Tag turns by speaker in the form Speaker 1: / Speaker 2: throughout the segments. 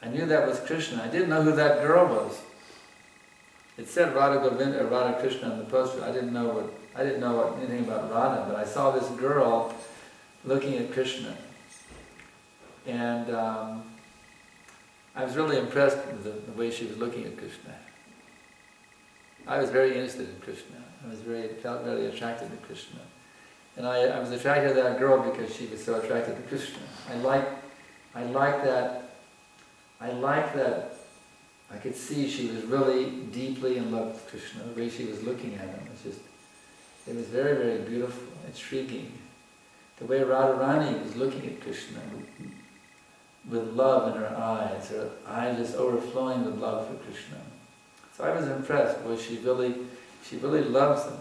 Speaker 1: I knew that was Krishna. I didn't know who that girl was. It said Radha Govinda or Radha Krishna on the poster. I didn't know anything about Radha, but I saw this girl looking at Krishna. And I was really impressed with the way she was looking at Krishna. I was very interested in Krishna. Felt very attracted to Krishna. And I was attracted to that girl because she was so attracted to Krishna. I like that I could see she was really deeply in love with Krishna. The way she was looking at him it was very, very beautiful, intriguing. The way Radharani was looking at Krishna with love in her eyes just overflowing with love for Krishna. So I was impressed. Boy, she really loves him.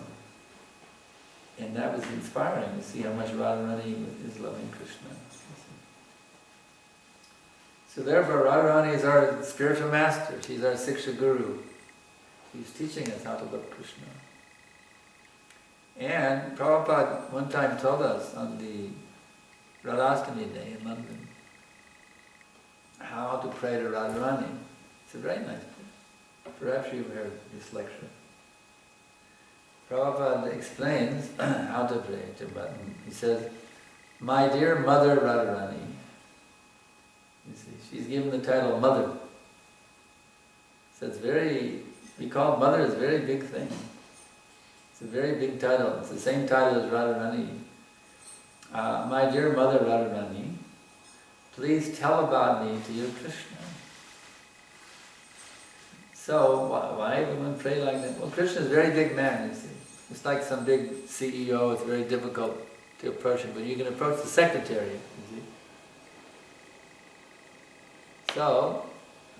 Speaker 1: And that was inspiring to see how much Radharani is loving Krishna. So therefore, Radharani is our spiritual master. She's our Siksha Guru. She's teaching us how to love Krishna. And Prabhupada one time told us on the Radhastami day in London how to pray to Radharani. It's a very nice prayer. Perhaps you've heard this lecture. Prabhupada explains how to pray to Radharani. He says, "My dear mother Radharani." You see, she's given the title Mother. So we call Mother is a very big thing. It's a very big title. It's the same title as Radharani. "My dear mother Radharani, please tell about me to your Krishna." So why would one pray like that? Well, Krishna is a very big man, you see. It's like some big CEO. It's very difficult to approach him, but you can approach the secretary, you see. So,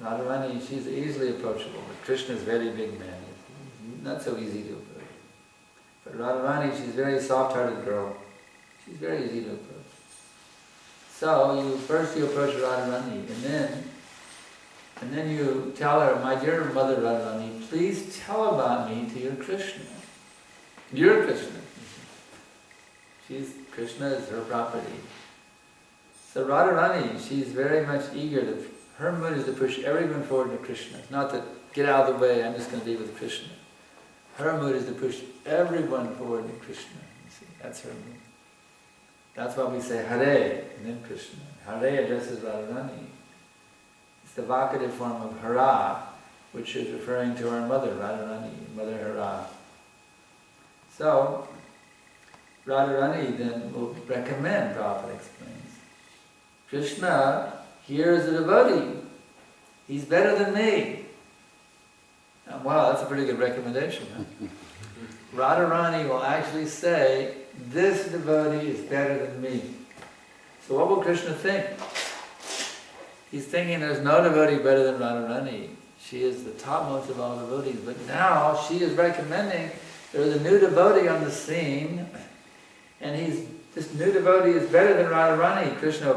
Speaker 1: Radharani, she's easily approachable, but Krishna is a very big man. He's not so easy to approach. But Radharani, she's a very soft-hearted girl. She's very easy to approach. So, first you approach Radharani, and then you tell her, "My dear mother Radharani, please tell about me to your Krishna." Your Krishna. Krishna is her property. So Radharani, she's very much eager her mood is to push everyone forward to Krishna. It's not to get out of the way, I'm just going to be with Krishna. Her mood is to push everyone forward to Krishna. You see, that's her mood. That's why we say Hare and then Krishna. Hare addresses Radharani. It's the vocative form of Hara, which is referring to our mother, Radharani, Mother Hara. So, Radharani then will recommend, Prabhupada explains, Krishna here is a devotee. He's better than me. Now, wow, that's a pretty good recommendation, huh? Radharani will actually say, this devotee is better than me. So what will Krishna think? He's thinking there's no devotee better than Radharani. She is the topmost of all devotees. But now she is recommending there's a new devotee on the scene, and this new devotee is better than Radharani. Krishna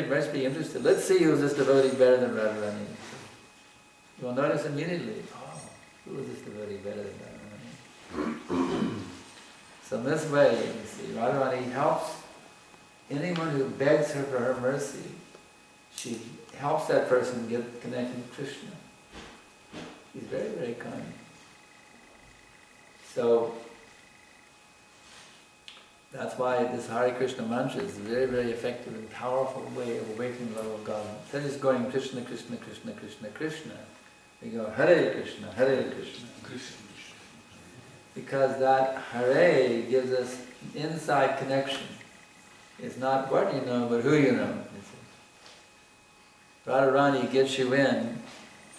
Speaker 1: must be interested. Let's see who's this devotee better than Radharani. You will notice immediately, who is this devotee better than Radharani? So in this way, you see, Radharani helps anyone who begs her for her mercy. She helps that person get connected with Krishna. She's very, very kind. So, that's why this Hare Krishna mantra is a very, very effective and powerful way of awakening the love of God. Instead of just going Krishna, Krishna, Krishna, Krishna, Krishna, we go Hare Krishna, Hare Krishna. Because that Hare gives us an inside connection. It's not what you know, but who you know. Radharani gets you in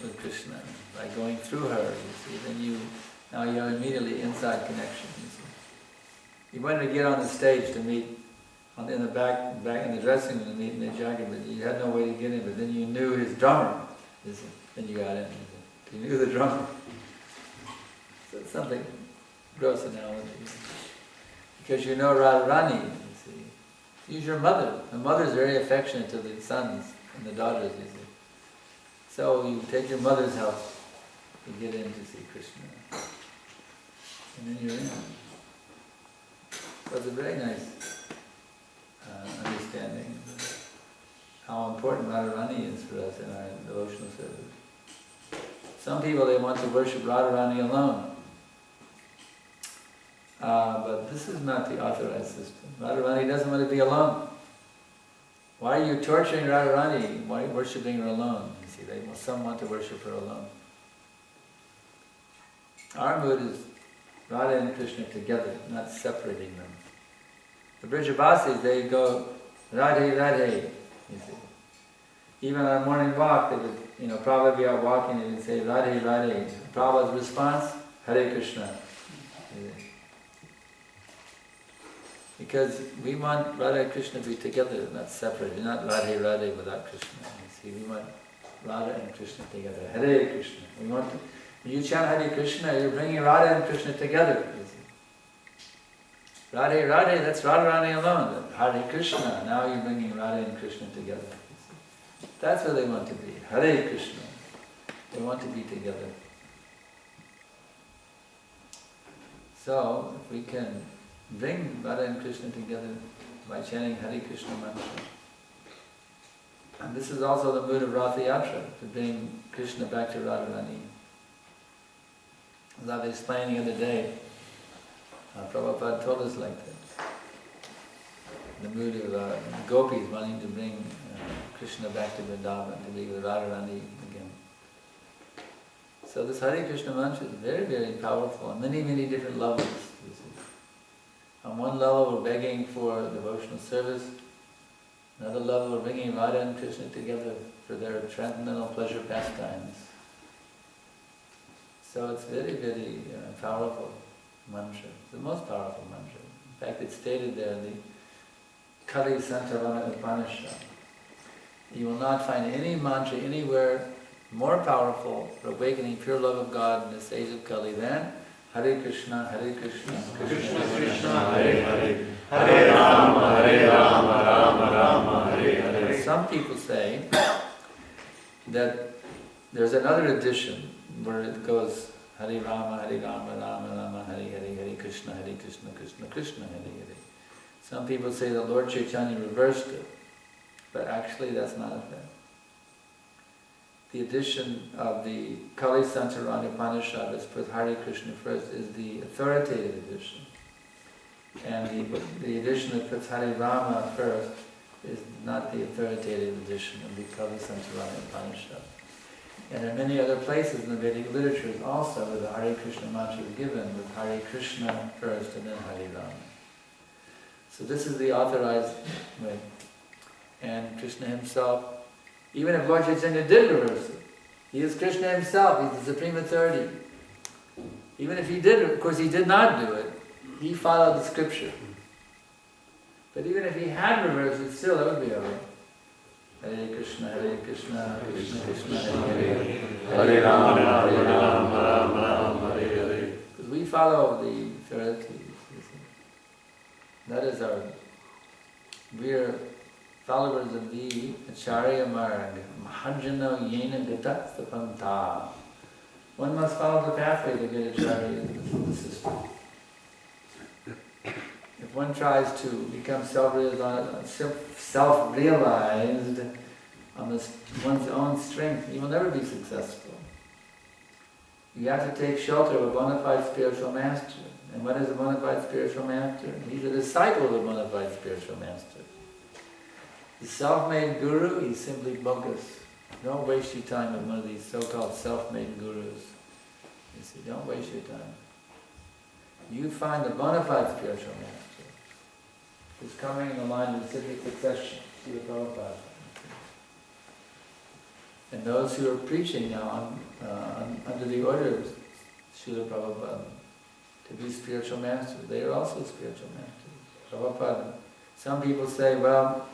Speaker 1: with Krishna by going through her, you see. Now you have immediately inside connection. You see. You wanted to get on the stage to meet in the back in the dressing room to meet Nijaga, but you had no way to get in. But then you knew his drummer. You see. Then you got in. You knew the drummer. So it's something gross analogy. Because you know Radharani. You see. Use your mother. The mother is very affectionate to the sons and the daughters. You see. So you take your mother's help to get in to see Krishna. And then you're in. So it's a very nice understanding how important Radharani is for us in our devotional service. Some people, they want to worship Radharani alone. But this is not the authorized system. Radharani doesn't want to be alone. Why are you torturing Radharani? Why are you worshipping her alone? You see, some want to worship her alone. Our mood is Radha and Krishna together, not separating them. The Brijabasis, they go Radhe, Radhe, you see. Even on a morning walk, they would, Prabhupada be out walking, they would say Radhe, Radhe. Prabhupada's response, Hare Krishna. Because we want Radha and Krishna to be together, not separated, not Radhe, Radhe without Krishna. You see, we want Radha and Krishna together. Hare Krishna. We want to, when you chant Hare Krishna, you're bringing Radha and Krishna together. You see. Radhe, Radhe, that's Radharani alone. Hare Krishna, now you're bringing Radha and Krishna together. You see. That's where they want to be. Hare Krishna. They want to be together. So, if we can bring Radha and Krishna together by chanting Hare Krishna mantra. And this is also the mood of Ratha Yatra, to bring Krishna back to Radharani. As I was explaining the other day, Prabhupada told us like that. The mood of gopis wanting to bring Krishna back to Vrindavan, to be with Radharani again. So this Hare Krishna mantra is very, very powerful on many, many different levels. You see. On one level we're begging for devotional service. Another level we're bringing Radha and Krishna together for their transcendental pleasure pastimes. So it's very, very powerful mantra. It's the most powerful mantra. In fact, it's stated there in the Kali Sankarsana Upanishad. You will not find any mantra anywhere more powerful for awakening pure love of God in this age of Kali than Hare Krishna, Hare Krishna, Krishna Krishna, Hare Hare, Hare Rama, Hare Rama, Rama Rama, Hare Hare. Some people say that there's another edition where it goes Hare Rama, Hare Rama, Rama Rama, Hare Hare, Hare Krishna, Hare Krishna, Krishna Krishna, Hare Hare. Some people say that Lord Chaitanya reversed it, but actually that's not a thing. The edition of the Kali Sankarsana Upanishad that's put Hare Krishna first is the authoritative edition. And the edition that puts Hare Rama first is not the authoritative edition of the Kali Sankarsana Upanishad. And there are many other places in the Vedic literatures also where the Hare Krishna mantra is given with Hare Krishna first and then Hare Rama. So this is the authorized way. And Krishna himself, even if Lord Chaitanya did reverse it, he is Krishna himself, he's the supreme authority. Even if he did, of course he did not do it, he followed the scripture. But even if he had reversed it, still that would be alright. Hare Krishna, Hare Krishna, Krishna Krishna, Hare Hare, Hare Rama, Hare Rama, Rama Rama, Hare Hare. Because we follow the authorities. That is we are followers of the Acharya Marg, Mahajana Yena Gata Sapanta. One must follow the pathway to get Acharya in the system. If one tries to become self-realized on one's own strength, he will never be successful. You have to take shelter of a bona fide spiritual master. And what is a bona fide spiritual master? He's a disciple of a bona fide spiritual master. The self-made guru, he's simply bogus. Don't waste your time with one of these so-called self-made gurus. You see, don't waste your time. You find a bona fide spiritual master who's coming in the line of civic succession, Srila Prabhupada. And those who are preaching now under the order of Srila Prabhupada to be spiritual masters, they are also spiritual masters. Prabhupada, some people say, well,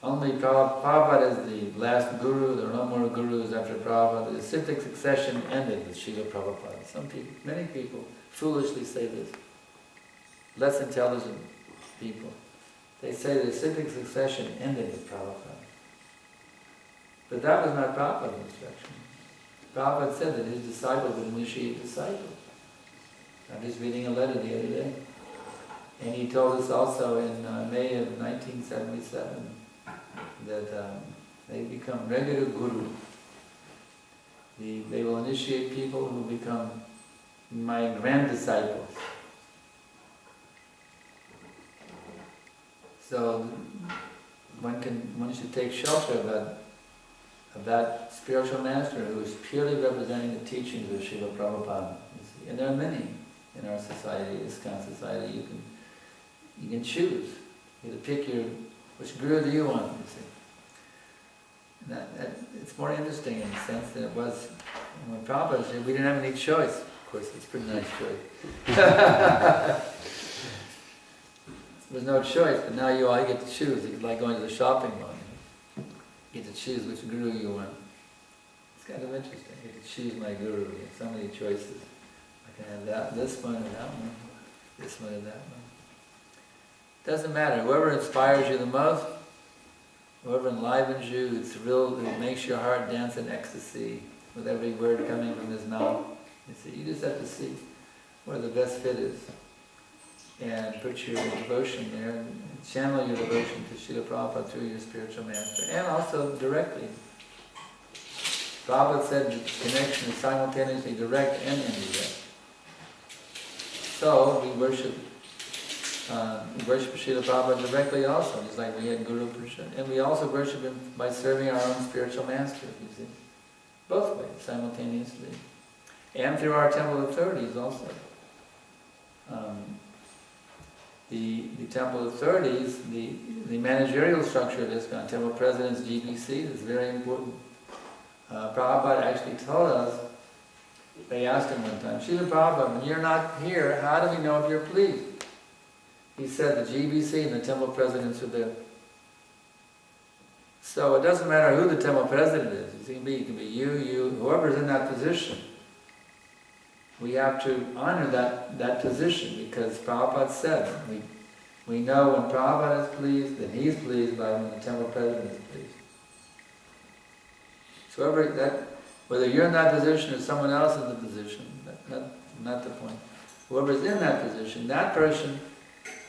Speaker 1: only Prabhupada is the last guru, there are no more gurus after Prabhupada. The civic succession ended with Srila Prabhupada. Some people, many people foolishly say this. Less intelligent people. They say the civic succession ended with Prabhupada. But that was not Prabhupada's instruction. Prabhupada said that his disciples would initiate disciples. I was reading a letter the other day. And he told us also in May of 1977, that they become regular guru. They will initiate people who become my grand disciples. So one should take shelter of that spiritual master who is purely representing the teachings of Srila Prabhupada. And there are many in our society, ISKCON society. You can choose. You have to pick which guru do you want, you see. And it's more interesting in the sense that it was when Prabhupada said we didn't have any choice. Of course, it's a pretty nice choice. There's no choice, but now you all get to choose. It's like going to the shopping mall. You get to choose which guru you want. It's kind of interesting. You get to choose my guru. You have so many choices. I can have this one or that one, this one or that one. Doesn't matter. Whoever inspires you the most, whoever enlivens you, who thrills, who makes your heart dance in ecstasy with every word coming from his mouth. You just have to see where the best fit is. And put your devotion there, and channel your devotion to Srila Prabhupada through your spiritual master, and also directly. Prabhupada said the connection is simultaneously direct and indirect. So we worship Srila Prabhupada directly also, just like we had Guru Prasad. And we also worship him by serving our own spiritual master, you see. Both ways, simultaneously. And through our Temple of 30s also. The Temple of 30s, the managerial structure of ISKCON, Temple President's GBC, is very important. Prabhupada actually told us, they asked him one time, Srila Prabhupada, when you're not here, how do we know if you're pleased? He said the GBC and the Temple Presidents are there. So it doesn't matter who the Temple President is. It can be you, whoever's in that position. We have to honor that position because Prabhupada said, we know when Prabhupada is pleased, then he's pleased by when the Temple President is pleased. So whether you're in that position or someone else in the position, not the point. Whoever's in that position, that person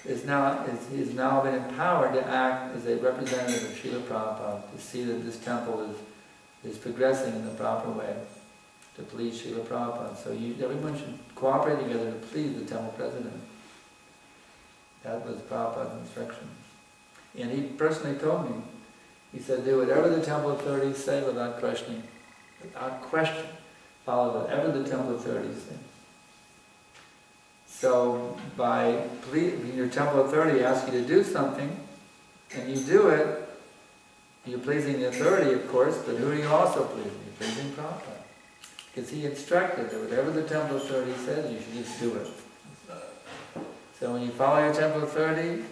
Speaker 1: is now been empowered to act as a representative of Srila Prabhupada, to see that this temple is progressing in the proper way, to please Srila Prabhupada. So everyone should cooperate together to please the Temple President. That was Prabhupada's instruction. And he personally told me, he said, do whatever the Temple Authorities say without questioning. Without question, follow whatever the Temple Authorities say. So your Temple Authority asks you to do something, and you do it, you're pleasing the authority, of course, but who are you also pleasing? You're pleasing Prabhupada. Because he instructed that whatever the Temple Authority says, you should just do it. So when you follow your Temple Authority,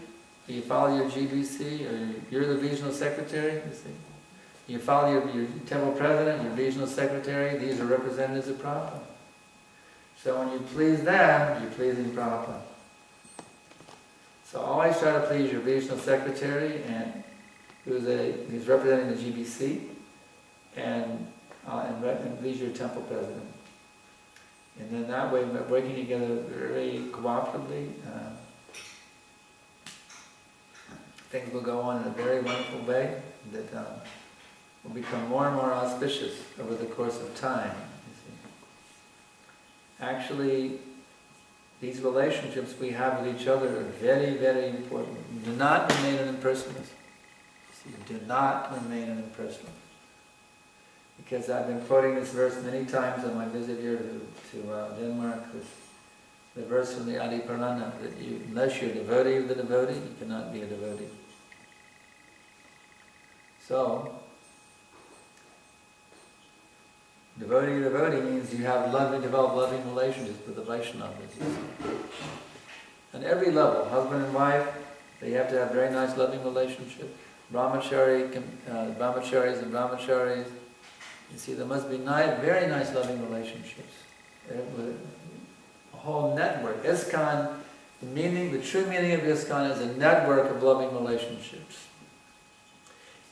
Speaker 1: you follow your GBC, or you're the regional secretary, you see. You follow your Temple President, your regional secretary, these are representatives of Prabhupada. So when you please them, you're pleasing Prabhupada. So always try to please your regional secretary, and who's representing the GBC, and please your Temple President. And then that way, working together very cooperatively, things will go on in a very wonderful way that will become more and more auspicious over the course of time. You see. Actually, these relationships we have with each other are very, very important. Do not remain an impersonalist. Do not remain an impersonalist. Because I've been quoting this verse many times on my visit here to Denmark, the verse from the Adi Purana, that unless you're a devotee of the devotee, you cannot be a devotee. So, devotee to devotee means you have develop loving relationships with the Vaishnavas. On every level, husband and wife, they have to have very nice loving relationship. Brahmacharis and brahmacharis. You see, there must be very nice loving relationships. A whole network. ISKCON, the true meaning of ISKCON is a network of loving relationships.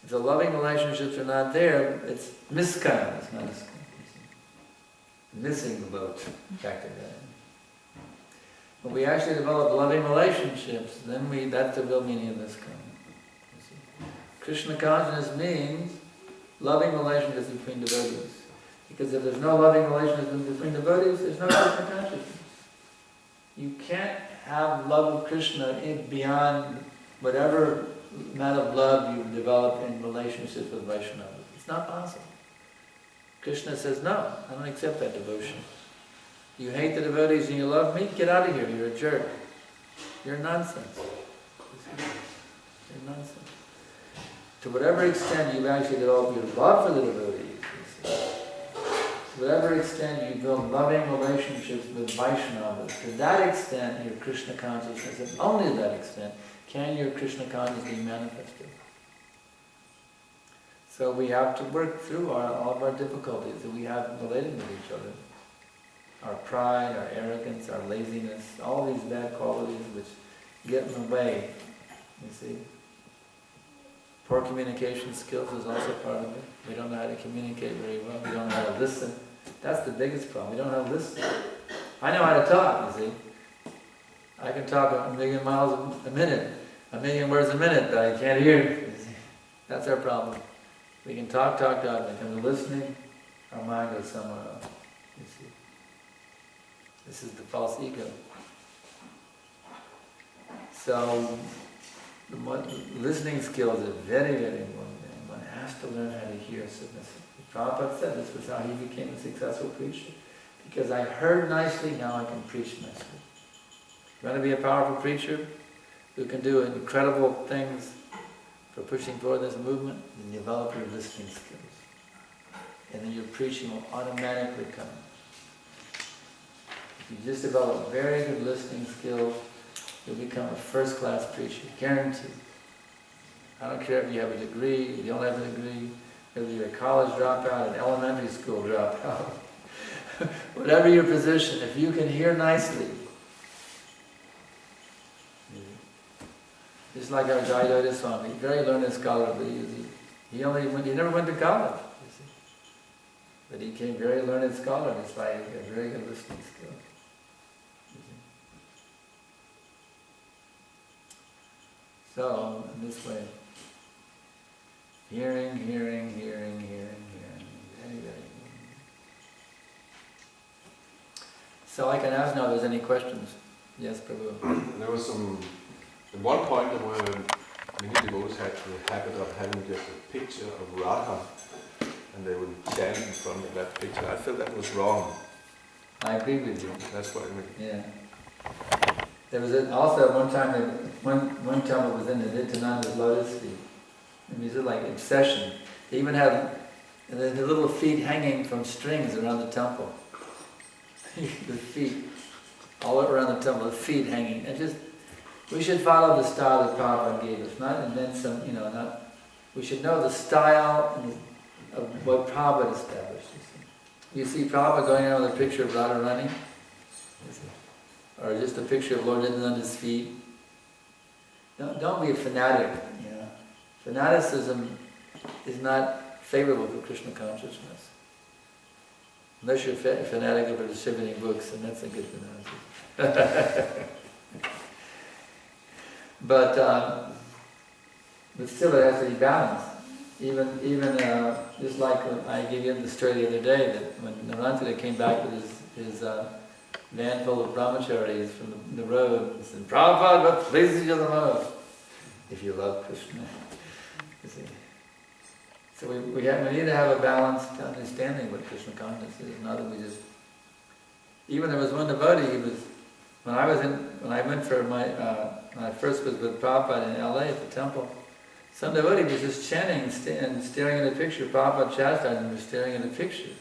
Speaker 1: If the loving relationships are not there, it's miskan, it's not ISKCON. Missing the boat, back to that. When we actually develop loving relationships, then that's the real meaning of ISKCON. Krishna consciousness means loving relationships between devotees. Because if there's no loving relationships between devotees, there's no Krishna consciousness. You can't have love of Krishna beyond whatever amount of love you've developed in relationships with Vaishnavas. It's not possible. Krishna says, no, I don't accept that devotion. You hate the devotees and you love me? Get out of here, you're a jerk. You're nonsense. You're nonsense. To whatever extent you actually develop your love for the devotees, to whatever extent you build loving relationships with Vaishnavas, to that extent your Krishna consciousness, and only to that extent, can your Krishna consciousness be manifested. So we have to work through all of our difficulties that we have relating with each other. Our pride, our arrogance, our laziness, all these bad qualities which get in the way, you see. Poor communication skills is also part of it. We don't know how to communicate very well. We don't know how to listen. That's the biggest problem. We don't know how to listen. I know how to talk, you see. I can talk 1,000,000 miles a minute, 1,000,000 words a minute, but I can't hear. You see. That's our problem. We can talk. When it comes to listening, our mind goes somewhere else. You see. This is the false ego. So, listening skills are very, very important. One has to learn how to hear submissively. Prabhupada said this was how he became a successful preacher. Because I heard nicely, now I can preach nicely. You want to be a powerful preacher who can do incredible things for pushing forward this movement? Then develop your listening skills. And then your preaching will automatically come. If you just develop very good listening skills, you'll become a first-class preacher, guaranteed. I don't care if you have a degree, if you don't have a degree, whether you're a college dropout, an elementary school dropout, whatever your position, if you can hear nicely. Just like our Jayadeva Swami, very learned scholar, but he never went to college, you see. But he became very learned scholar, just by a very good listening skill. So, in this way, hearing, very, very. So I can ask now if there's any questions. Yes, Prabhu.
Speaker 2: There was at one point where many devotees had the habit of having just a picture of Radha, and they would stand in front of that picture. I felt that was wrong.
Speaker 1: I agree with you.
Speaker 2: That's what I mean.
Speaker 1: Yeah. There was also one time, one temple was in the Nityananda's lotus feet. And these are like obsession. They even had the little feet hanging from strings around the temple. The feet, all around the temple, the feet hanging. And just, we should follow the style that Prabhupada gave us, not invent some, we should know the style of what Prabhupada established. You see Prabhupada going around with a picture of Radharani? Or just a picture of Lord Nityananda's feet. Don't be a fanatic. Fanaticism is not favorable for Krishna consciousness. Unless you're fanatic over distributing books, and that's a good fanaticism. But still it has to be balanced. Even just like I gave you the story the other day, that when Narantara came back with his van full of brahmacharis from the road, he said, Prabhupada, what pleases you the most? If you love Krishna. You see. So we need to have a balanced understanding what Krishna consciousness is, not that we just... Even there was one devotee, when I first was with Prabhupada in LA at the temple, some devotee was just chanting and staring at a picture. Prabhupada chastised him for staring at a picture.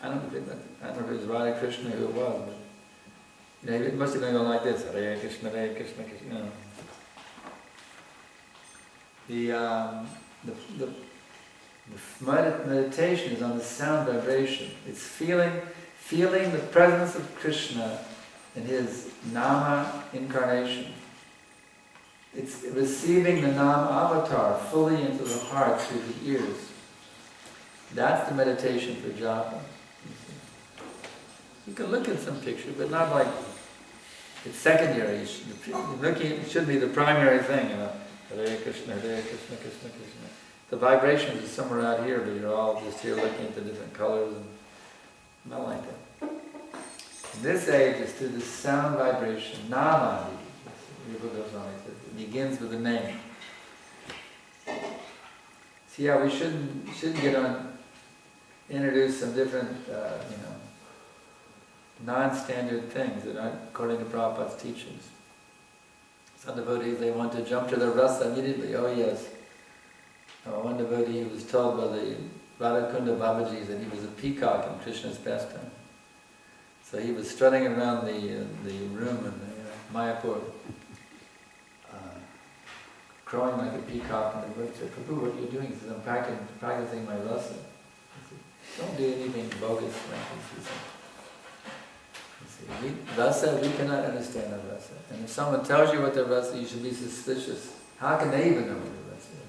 Speaker 1: I don't know if it was Radha Krishna who it was, but it must have been going like this, Hare Krishna, Krishna. The meditation is on the sound vibration. It's feeling the presence of Krishna in his Nama incarnation. It's receiving the Nama avatar fully into the heart through the ears. That's the meditation for japa. You can look at some picture, but not like it's secondary. Looking should be the primary thing. Hare Krishna, Krishna Krishna. The vibrations are somewhere out here, but you're all just here looking at the different colors and not like that. In this age, it's through the sound vibration, namadi. It begins with a name. See how we shouldn't get on, introduce some different, non-standard things that aren't according to Prabhupada's teachings. Some devotees, they want to jump to the rasa immediately. Oh yes. One devotee was told by the Radhakunda Babaji that he was a peacock in Krishna's pastime. So he was strutting around the room in the Mayapur, crowing like a peacock, and the devotee said, "Prabhu, what are you doing?" He says, "I'm practicing my rasa." He said, "Don't do anything bogus, Francis." Rasa, we cannot understand the rasa. And if someone tells you what the rasa is, you should be suspicious. How can they even know what the rasa is?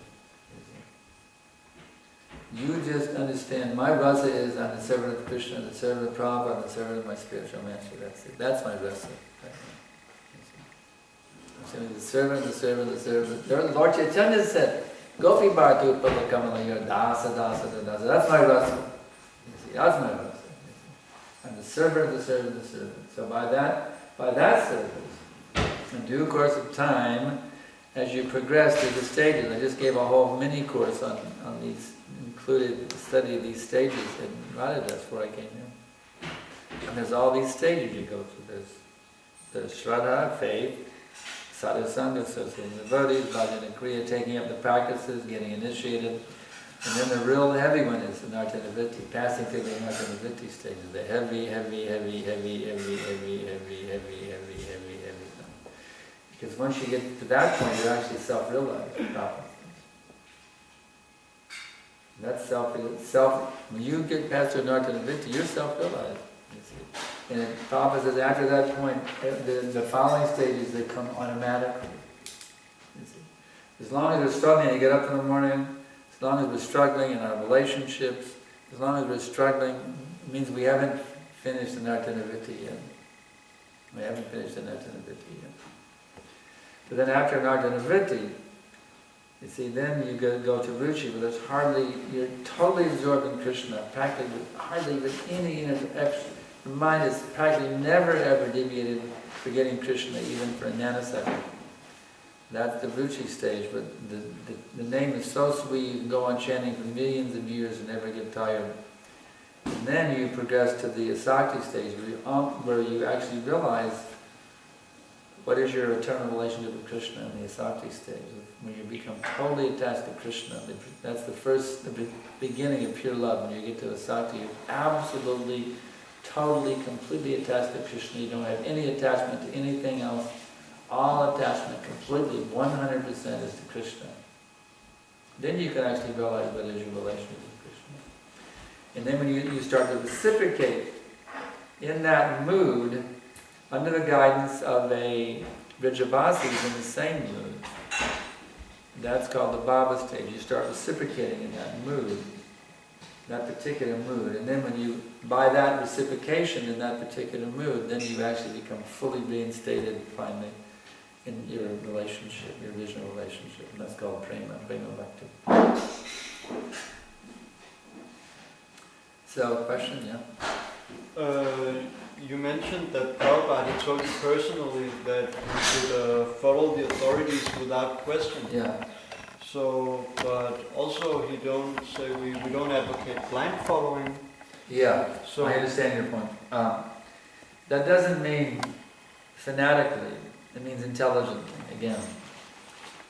Speaker 1: You just understand, my rasa is, I'm the servant of Krishna, the servant of Prabhupada, I'm the servant of my spiritual master. That's it. That's my rasa. I'm the servant. Lord Chaitanya said, Gopi Bhartu Upada Kamala, dasa. That's my rasa. That's my rasa. I'm the servant of the servant of the servant. So by that service, in due course of time, as you progress through the stages, I just gave a whole mini course on these, included the study of these stages in Radhadas before I came here. And there's all these stages you go through. There's Shraddha, faith, Sadhusanga, associating the devotees, Bhajana Kriya, taking up the practices, getting initiated. And then the real heavy one is the Nartanavritti, passing through the Nartanavritti stages, the heavy. Because once you get to that point, you're actually self-realized. That's when you get past the Nartanavritti, you're self-realized. And Prabhupada says after that point, the following stages, they come automatically. As long as we're struggling to get up in the morning, as long as we're struggling in our relationships, as long as we're struggling, it means we haven't finished the Nartanavritti yet. We haven't finished the Nartanavritti yet. But then after Nartanavritti, you see, then you go to Ruchi, but you're totally absorbed in Krishna, practically hardly with any extra. Your mind is practically never ever deviated forgetting Krishna even for a nanosecond. That's the Ruchi stage, but the name is so sweet, you can go on chanting for millions of years and never get tired. And then you progress to the Asakti stage, where you actually realize what is your eternal relationship with Krishna in the Asakti stage, when you become totally attached to Krishna. That's the beginning of pure love. When you get to Asakti, you're absolutely, totally, completely attached to Krishna. You don't have any attachment to anything else. All attachment completely, 100% is to Krishna. Then you can actually realize what is your relationship with Krishna. And then when you start to reciprocate in that mood, under the guidance of a Vrijabhasi who's in the same mood, that's called the Bhava stage. You start reciprocating in that mood, that particular mood. And then by that reciprocation in that particular mood, then you actually become fully reinstated finally in your relationship, your original relationship. And that's called prema bhakti. So, question, yeah?
Speaker 3: You mentioned that Prabhupada told you personally that you should follow the authorities without question.
Speaker 1: Yeah.
Speaker 3: So, but also he don't say we don't advocate blind following.
Speaker 1: Yeah,
Speaker 3: so
Speaker 1: I understand your point. That doesn't mean fanatically, it means intelligently, again.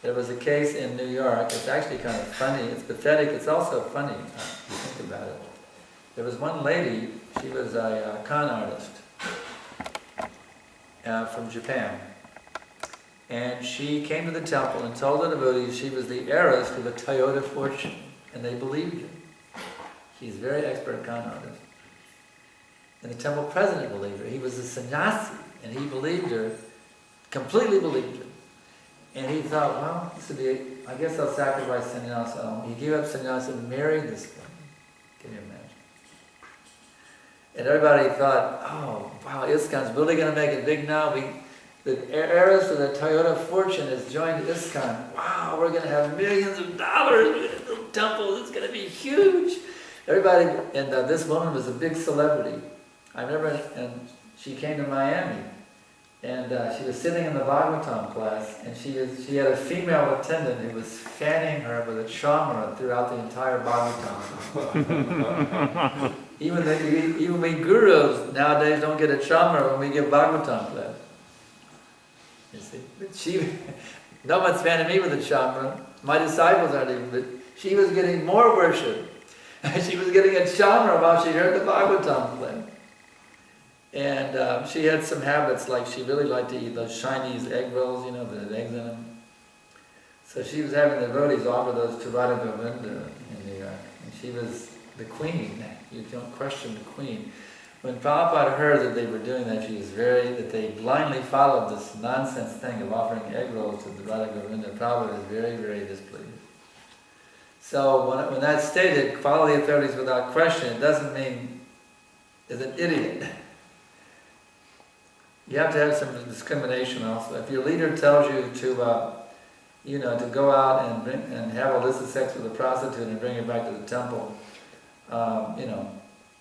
Speaker 1: There was a case in New York, it's actually kind of funny, it's pathetic, it's also funny, if you think about it. There was one lady, she was a con artist from Japan. And she came to the temple and told the devotees she was the heiress to the Toyota fortune. And they believed her. She's a very expert con artist. And the temple president believed her. He was a sannyasi, and he believed her, completely believed her. And he thought, well, this would be, I guess I'll sacrifice sannyasa. He gave up sannyasa and married this woman. Can you imagine? And everybody thought, oh, wow, ISKCON's really going to make it big now. The heiress of the Toyota fortune has joined ISKCON. Wow, we're going to have millions of dollars. We're going to build temples. It's going to be huge. Everybody, and this woman was a big celebrity. I remember, and she came to Miami, and she was sitting in the Bhagavatam class, and she had a female attendant who was fanning her with a chamra throughout the entire Bhagavatam. Even we gurus nowadays don't get a chamra when we give Bhagavatam class. You see, no one's fanning me with a chamra. My disciples aren't even, but she was getting more worship. She was getting a chamra while she heard the Bhagavatam play. And she had some habits, like she really liked to eat those Chinese egg rolls, you know, the eggs in them. So she was having the devotees offer those to Radha Govinda in New York. And she was the queen. You don't question the queen. When Prabhupada heard that they were doing that, that they blindly followed this nonsense thing of offering egg rolls to the Radha Govinda, Prabhupada was very, very displeased. So when that's stated, follow the authorities without question, it doesn't mean is an idiot. You have to have some discrimination also. If your leader tells you to go out and have illicit sex with a prostitute and bring her back to the temple,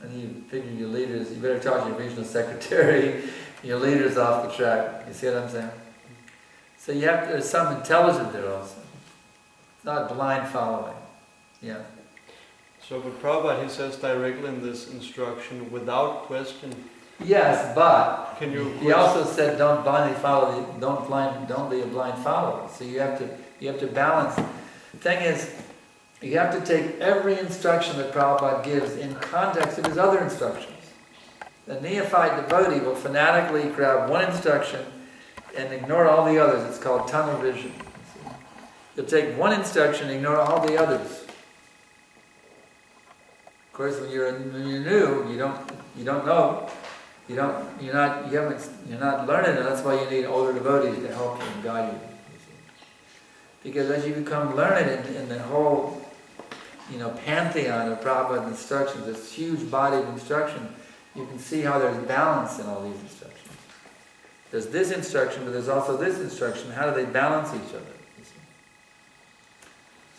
Speaker 1: and you figure your leaders, you better talk to your regional secretary, your leader's off the track. You see what I'm saying? So there's some intelligence there also. It's not blind following. Yeah.
Speaker 3: So with Prabhupada, he says directly in this instruction, without question.
Speaker 1: Yes, but he also said don't blindly follow, don't be a blind follower. So you have to balance. The thing is, you have to take every instruction that Prabhupada gives in context of his other instructions. The neophyte devotee will fanatically grab one instruction and ignore all the others. It's called tunnel vision. You'll take one instruction and ignore all the others. Of course, when you're new, you don't know. You're not learning, and that's why you need older devotees to help you and guide you. Because as you become learned in the whole, pantheon of Prabhupada instructions, this huge body of instruction, you can see how there's balance in all these instructions. There's this instruction, but there's also this instruction. How do they balance each other? You see?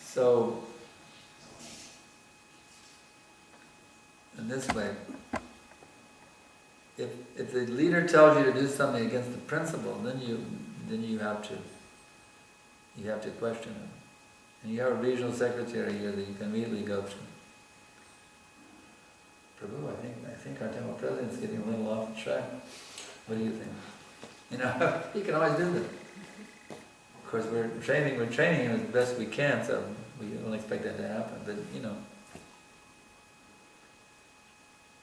Speaker 1: So, in this way, if the leader tells you to do something against the principle, then you have to question him. And you have a regional secretary here that you can immediately go to. Prabhu, I think our temple president's getting a little off the track. What do you think? You can always do that. Of course, we're training him as best we can, so we don't expect that to happen. But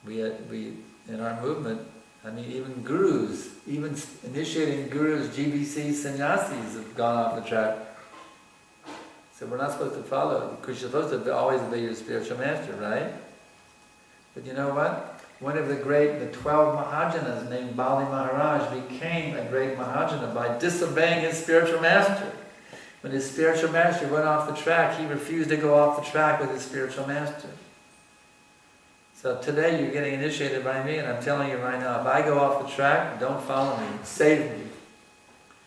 Speaker 1: we in our movement, even gurus, even initiating gurus, GBC sannyasis have gone off the track. So we're not supposed to follow, because you're supposed to always obey your spiritual master, right? But you know what? One of the 12 Mahajanas named Bali Maharaj became a great Mahajana by disobeying his spiritual master. When his spiritual master went off the track, he refused to go off the track with his spiritual master. So today you're getting initiated by me, and I'm telling you right now, if I go off the track, don't follow me, save me.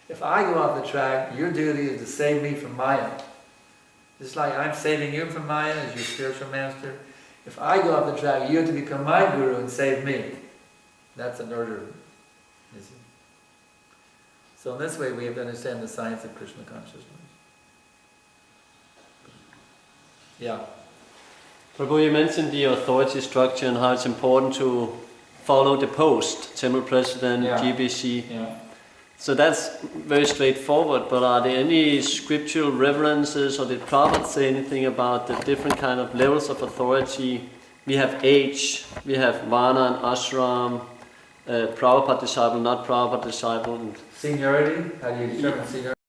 Speaker 1: If I go off the track, your duty is to save me from Maya. Just like I'm saving you from Maya as your spiritual master. If I go off the track, you have to become my guru and save me. That's an order. You see? So in this way we have to understand the science of Krishna consciousness. Yeah.
Speaker 4: Prabhu, you mentioned the authority structure and how it's important to follow the post, temple president, GBC.
Speaker 1: Yeah.
Speaker 4: So that's very straightforward, but are there any scriptural references, or did Prabhupada say anything about the different kind of levels of authority? We have age, we have Vana and Ashram, Prabhupada disciple, not Prabhupada disciple.
Speaker 1: Seniority? How do you determine seniority?